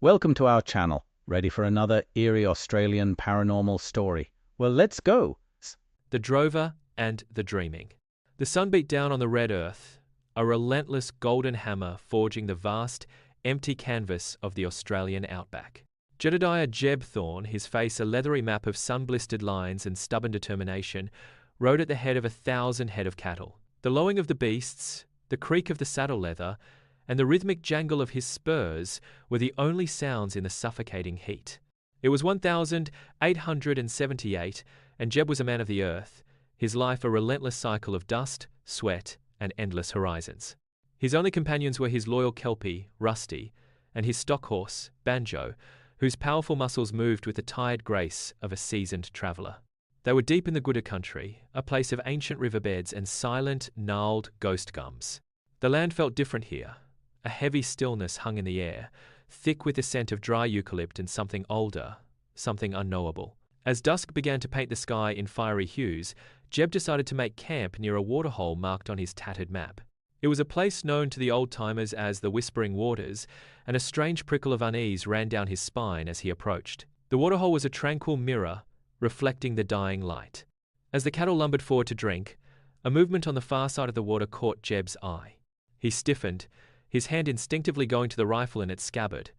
Welcome to our channel. Ready for another eerie Australian paranormal story? Well, let's go. The Drover and the Dreaming. The sun beat down on the red earth, a relentless golden hammer forging the vast, empty canvas of the Australian outback. Jedediah "Jeb" Thorne, his face a leathery map of sun-blistered lines and stubborn determination, rode at the head of 1,000 head of cattle. The lowing of the beasts, the creak of the saddle leather, and the rhythmic jangle of his spurs were the only sounds in the suffocating heat. It was 1878, and Jeb was a man of the earth, his life a relentless cycle of dust, sweat, and endless horizons. His only companions were his loyal Kelpie, Rusty, and his stock horse, Banjo, whose powerful muscles moved with the tired grace of a seasoned traveller. They were deep in the Gooda country, a place of ancient riverbeds and silent, gnarled ghost gums. The land felt different here. A heavy stillness hung in the air, thick with the scent of dry eucalypt and something older, something unknowable. As dusk began to paint the sky in fiery hues, Jeb decided to make camp near a waterhole marked on his tattered map. It was a place known to the old-timers as the Whispering Waters, and a strange prickle of unease ran down his spine as he approached. The waterhole was a tranquil mirror, reflecting the dying light. As the cattle lumbered forward to drink, a movement on the far side of the water caught Jeb's eye. He stiffened, his hand instinctively going to the rifle in its scabbard.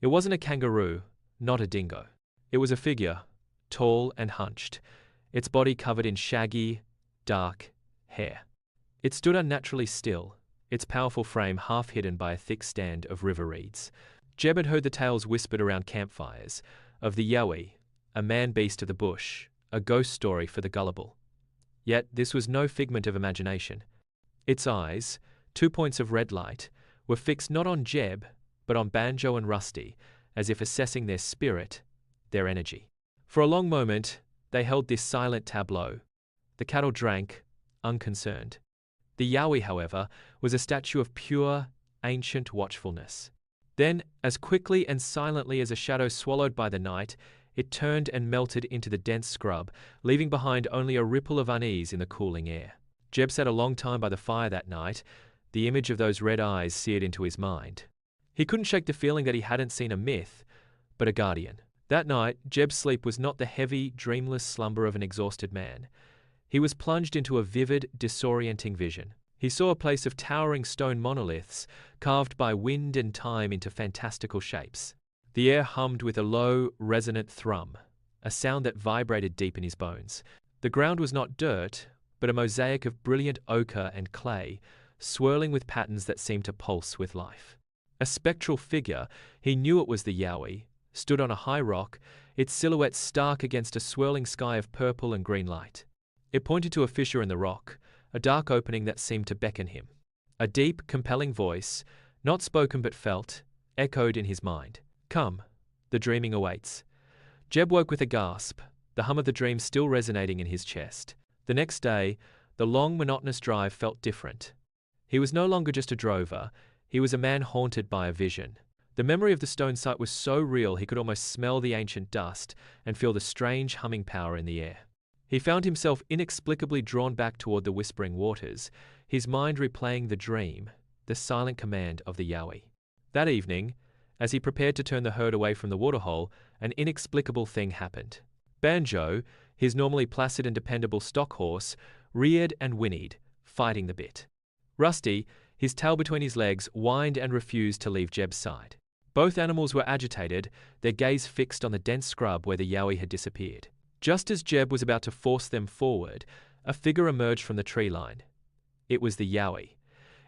It wasn't a kangaroo, not a dingo. It was a figure, tall and hunched, its body covered in shaggy, dark hair. It stood unnaturally still, its powerful frame half hidden by a thick stand of river reeds. Jeb had heard the tales whispered around campfires of the Yowie, a man-beast of the bush, a ghost story for the gullible. Yet this was no figment of imagination. Its eyes, 2 points of red light, were fixed not on Jeb, but on Banjo and Rusty, as if assessing their spirit, their energy. For a long moment, they held this silent tableau. The cattle drank, unconcerned. The Yowie, however, was a statue of pure, ancient watchfulness. Then, as quickly and silently as a shadow swallowed by the night, it turned and melted into the dense scrub, leaving behind only a ripple of unease in the cooling air. Jeb sat a long time by the fire that night, the image of those red eyes seared into his mind. He couldn't shake the feeling that he hadn't seen a myth, but a guardian. That night, Jeb's sleep was not the heavy, dreamless slumber of an exhausted man. He was plunged into a vivid, disorienting vision. He saw a place of towering stone monoliths, carved by wind and time into fantastical shapes. The air hummed with a low, resonant thrum, a sound that vibrated deep in his bones. The ground was not dirt, but a mosaic of brilliant ochre and clay, swirling with patterns that seemed to pulse with life. A spectral figure, he knew it was the Yowie, stood on a high rock, its silhouette stark against a swirling sky of purple and green light. It pointed to a fissure in the rock, a dark opening that seemed to beckon him. A deep, compelling voice, not spoken but felt, echoed in his mind. "Come, the dreaming awaits." Jeb woke with a gasp, the hum of the dream still resonating in his chest. The next day, the long, monotonous drive felt different. He was no longer just a drover, he was a man haunted by a vision. The memory of the stone site was so real he could almost smell the ancient dust and feel the strange humming power in the air. He found himself inexplicably drawn back toward the Whispering Waters, his mind replaying the dream, the silent command of the Yowie. That evening, as he prepared to turn the herd away from the waterhole, an inexplicable thing happened. Banjo, his normally placid and dependable stock horse, reared and whinnied, fighting the bit. Rusty, his tail between his legs, whined and refused to leave Jeb's side. Both animals were agitated, their gaze fixed on the dense scrub where the Yowie had disappeared. Just as Jeb was about to force them forward, a figure emerged from the tree line. It was the Yowie.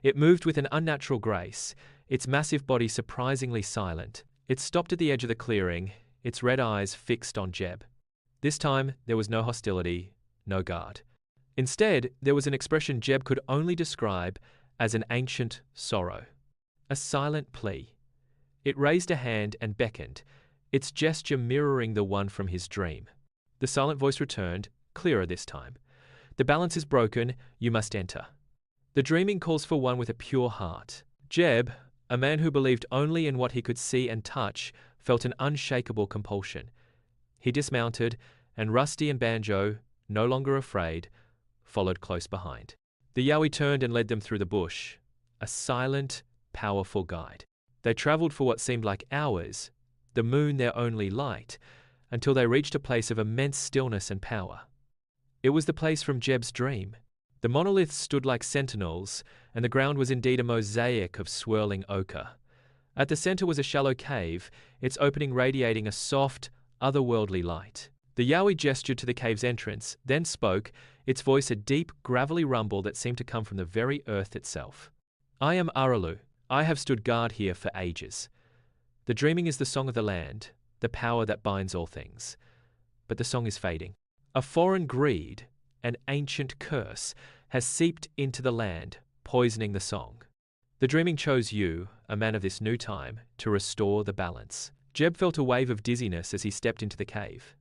It moved with an unnatural grace, its massive body surprisingly silent. It stopped at the edge of the clearing, its red eyes fixed on Jeb. This time, there was no hostility, no guard. Instead, there was an expression Jeb could only describe as an ancient sorrow, a silent plea. It raised a hand and beckoned, its gesture mirroring the one from his dream. The silent voice returned, clearer this time. "The balance is broken, you must enter." The dreaming calls for one with a pure heart. Jeb, a man who believed only in what he could see and touch, felt an unshakable compulsion. He dismounted, and Rusty and Banjo, no longer afraid, followed close behind. The Yowie turned and led them through the bush, a silent, powerful guide. They traveled for what seemed like hours, the moon their only light, until they reached a place of immense stillness and power. It was the place from Jeb's dream. The monoliths stood like sentinels, and the ground was indeed a mosaic of swirling ochre. At the center was a shallow cave, its opening radiating a soft, otherworldly light. The Yowie gestured to the cave's entrance, then spoke, its voice a deep, gravelly rumble that seemed to come from the very earth itself. "I am Aralu. I have stood guard here for ages. The dreaming is the song of the land, the power that binds all things. But the song is fading. A foreign greed, an ancient curse, has seeped into the land, poisoning the song. The dreaming chose you, a man of this new time, to restore the balance." Jeb felt a wave of dizziness as he stepped into the cave.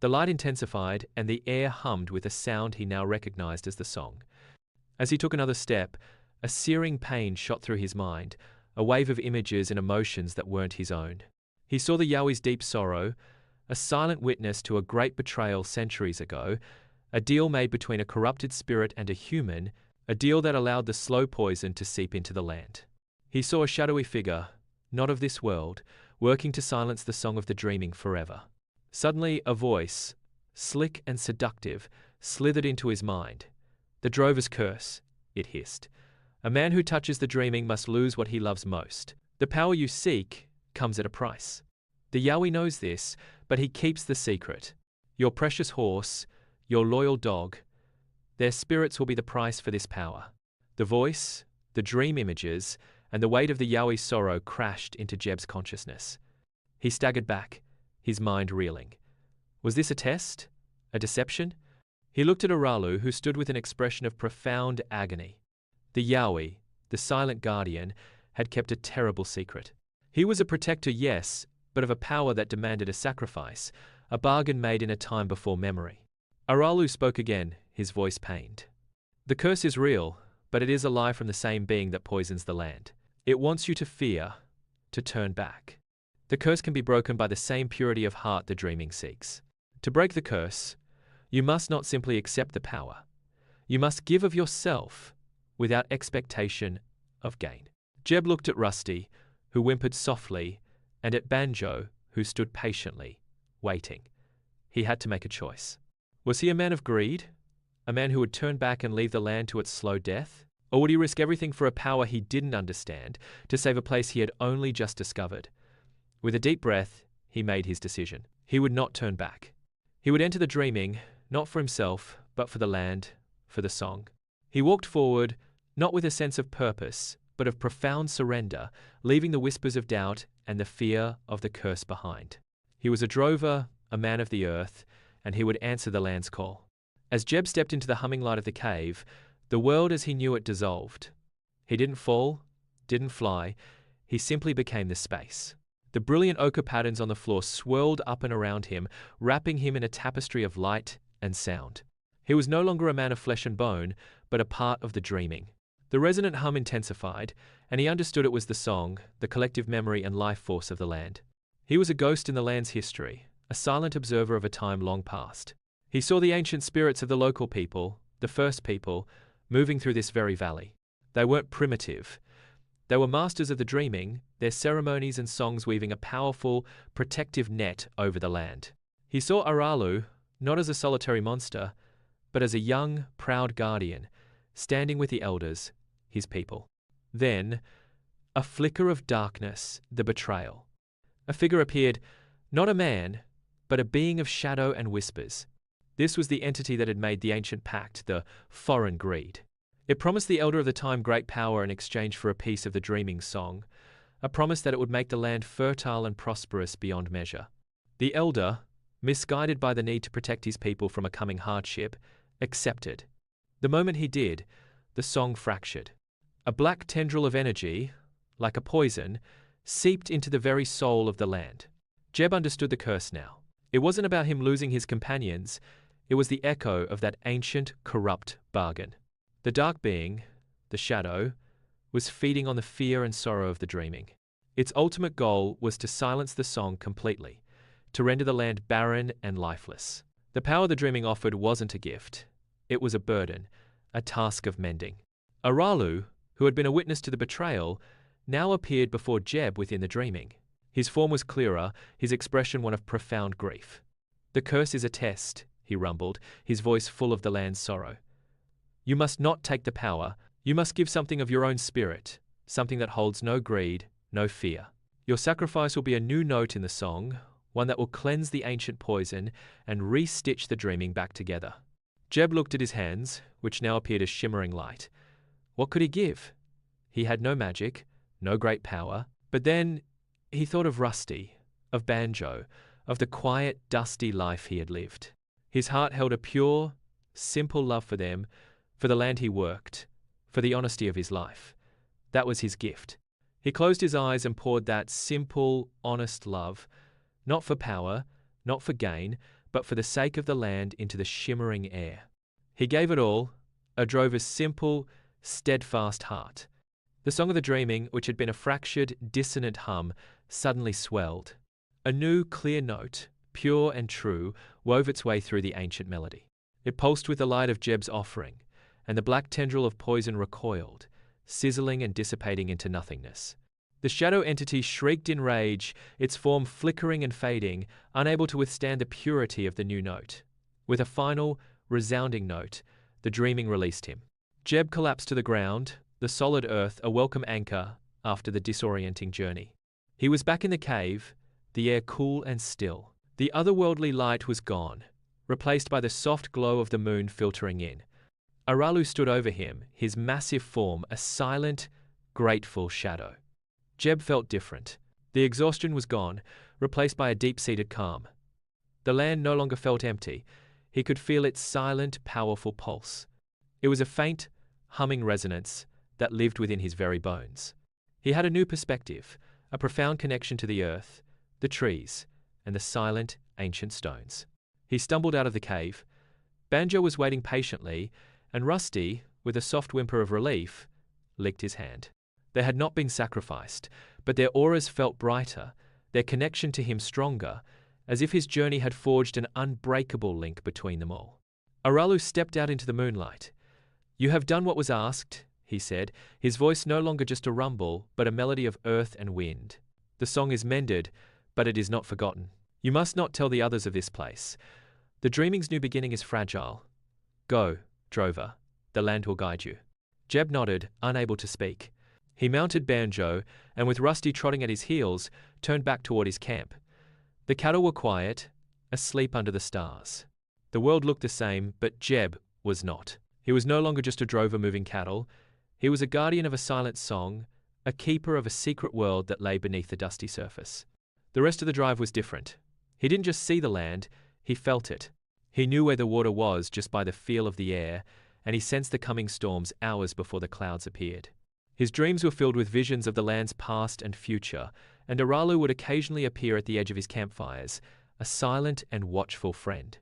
The light intensified, and the air hummed with a sound he now recognized as the song. As he took another step, a searing pain shot through his mind, a wave of images and emotions that weren't his own. He saw the Yowie's deep sorrow, a silent witness to a great betrayal centuries ago, a deal made between a corrupted spirit and a human, a deal that allowed the slow poison to seep into the land. He saw a shadowy figure, not of this world, working to silence the song of the dreaming forever. Suddenly, a voice, slick and seductive, slithered into his mind. "The drover's curse," it hissed. "A man who touches the dreaming must lose what he loves most. The power you seek comes at a price. The Yowie knows this, but he keeps the secret. Your precious horse, your loyal dog, their spirits will be the price for this power." The voice, the dream images, and the weight of the Yowie's sorrow crashed into Jeb's consciousness. He staggered back, his mind reeling. Was this a test? A deception? He looked at Aralu, who stood with an expression of profound agony. The Yowie, the silent guardian, had kept a terrible secret. He was a protector, yes, but of a power that demanded a sacrifice, a bargain made in a time before memory. Aralu spoke again, his voice pained. "The curse is real, but it is a lie from the same being that poisons the land. It wants you to fear, to turn back. The curse can be broken by the same purity of heart the dreaming seeks. To break the curse, you must not simply accept the power. You must give of yourself without expectation of gain." Jeb looked at Rusty, who whimpered softly, and at Banjo, who stood patiently, waiting. He had to make a choice. Was he a man of greed? A man who would turn back and leave the land to its slow death? Or would he risk everything for a power he didn't understand, to save a place he had only just discovered? With a deep breath, he made his decision. He would not turn back. He would enter the dreaming, not for himself, but for the land, for the song. He walked forward, not with a sense of purpose, but of profound surrender, leaving the whispers of doubt and the fear of the curse behind. He was a drover, a man of the earth, and he would answer the land's call. As Jeb stepped into the humming light of the cave, the world as he knew it dissolved. He didn't fall, didn't fly, he simply became the space. The brilliant ochre patterns on the floor swirled up and around him, wrapping him in a tapestry of light and sound. He was no longer a man of flesh and bone, but a part of the dreaming. The resonant hum intensified, and he understood it was the song, the collective memory and life force of the land. He was a ghost in the land's history, a silent observer of a time long past. He saw the ancient spirits of the local people, the first people, moving through this very valley. They weren't primitive. They were masters of the dreaming, their ceremonies and songs weaving a powerful, protective net over the land. He saw Aralu, not as a solitary monster, but as a young, proud guardian, standing with the elders, his people. Then, a flicker of darkness, the betrayal. A figure appeared, not a man, but a being of shadow and whispers. This was the entity that had made the ancient pact, the foreign greed. It promised the elder of the time great power in exchange for a piece of the dreaming song, a promise that it would make the land fertile and prosperous beyond measure. The elder, misguided by the need to protect his people from a coming hardship, accepted. The moment he did, the song fractured. A black tendril of energy, like a poison, seeped into the very soul of the land. Jeb understood the curse now. It wasn't about him losing his companions, it was the echo of that ancient, corrupt bargain. The dark being, the shadow, was feeding on the fear and sorrow of the dreaming. Its ultimate goal was to silence the song completely, to render the land barren and lifeless. The power the dreaming offered wasn't a gift. It was a burden, a task of mending. Aralu, who had been a witness to the betrayal, now appeared before Jeb within the dreaming. His form was clearer, his expression one of profound grief. "The curse is a test," he rumbled, his voice full of the land's sorrow. "You must not take the power. You must give something of your own spirit, something that holds no greed, no fear. Your sacrifice will be a new note in the song, one that will cleanse the ancient poison and re-stitch the dreaming back together." Jeb looked at his hands, which now appeared as shimmering light. What could he give? He had no magic, no great power. But then he thought of Rusty, of Banjo, of the quiet, dusty life he had lived. His heart held a pure, simple love for them, for the land he worked, for the honesty of his life. That was his gift. He closed his eyes and poured that simple, honest love, not for power, not for gain, but for the sake of the land, into the shimmering air. He gave it all, a drover's simple, steadfast heart. The song of the dreaming, which had been a fractured, dissonant hum, suddenly swelled. A new, clear note, pure and true, wove its way through the ancient melody. It pulsed with the light of Jeb's offering, and the black tendril of poison recoiled, sizzling and dissipating into nothingness. The shadow entity shrieked in rage, its form flickering and fading, unable to withstand the purity of the new note. With a final, resounding note, the dreaming released him. Jeb collapsed to the ground, the solid earth a welcome anchor after the disorienting journey. He was back in the cave, the air cool and still. The otherworldly light was gone, replaced by the soft glow of the moon filtering in. Aralu stood over him, his massive form a silent, grateful shadow. Jeb felt different. The exhaustion was gone, replaced by a deep-seated calm. The land no longer felt empty. He could feel its silent, powerful pulse. It was a faint, humming resonance that lived within his very bones. He had a new perspective, a profound connection to the earth, the trees, and the silent, ancient stones. He stumbled out of the cave. Banjo was waiting patiently, and Rusty, with a soft whimper of relief, licked his hand. They had not been sacrificed, but their auras felt brighter, their connection to him stronger, as if his journey had forged an unbreakable link between them all. Aralu stepped out into the moonlight. "You have done what was asked," he said, his voice no longer just a rumble, but a melody of earth and wind. "The song is mended, but it is not forgotten. You must not tell the others of this place. The dreaming's new beginning is fragile. Go, drover, the land will guide you." Jeb nodded, unable to speak. He mounted Banjo, and with Rusty trotting at his heels, turned back toward his camp. The cattle were quiet, asleep under the stars. The world looked the same, but Jeb was not. He was no longer just a drover moving cattle. He was a guardian of a silent song, a keeper of a secret world that lay beneath the dusty surface. The rest of the drive was different. He didn't just see the land, he felt it. He knew where the water was just by the feel of the air, and he sensed the coming storms hours before the clouds appeared. His dreams were filled with visions of the land's past and future, and Aralu would occasionally appear at the edge of his campfires, a silent and watchful friend.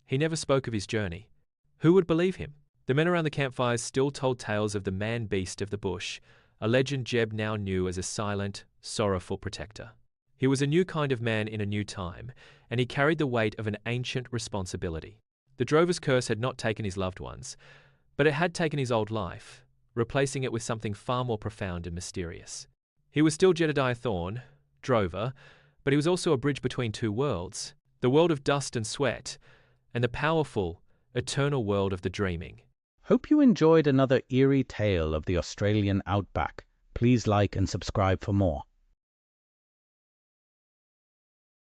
He never spoke of his journey. Who would believe him? The men around the campfires still told tales of the man-beast of the bush, a legend Jeb now knew as a silent, sorrowful protector. He was a new kind of man in a new time, and he carried the weight of an ancient responsibility. The drover's curse had not taken his loved ones, but it had taken his old life, replacing it with something far more profound and mysterious. He was still Jedediah Thorne, drover, but he was also a bridge between two worlds, the world of dust and sweat, and the powerful, eternal world of the dreaming. Hope you enjoyed another eerie tale of the Australian outback. Please like and subscribe for more.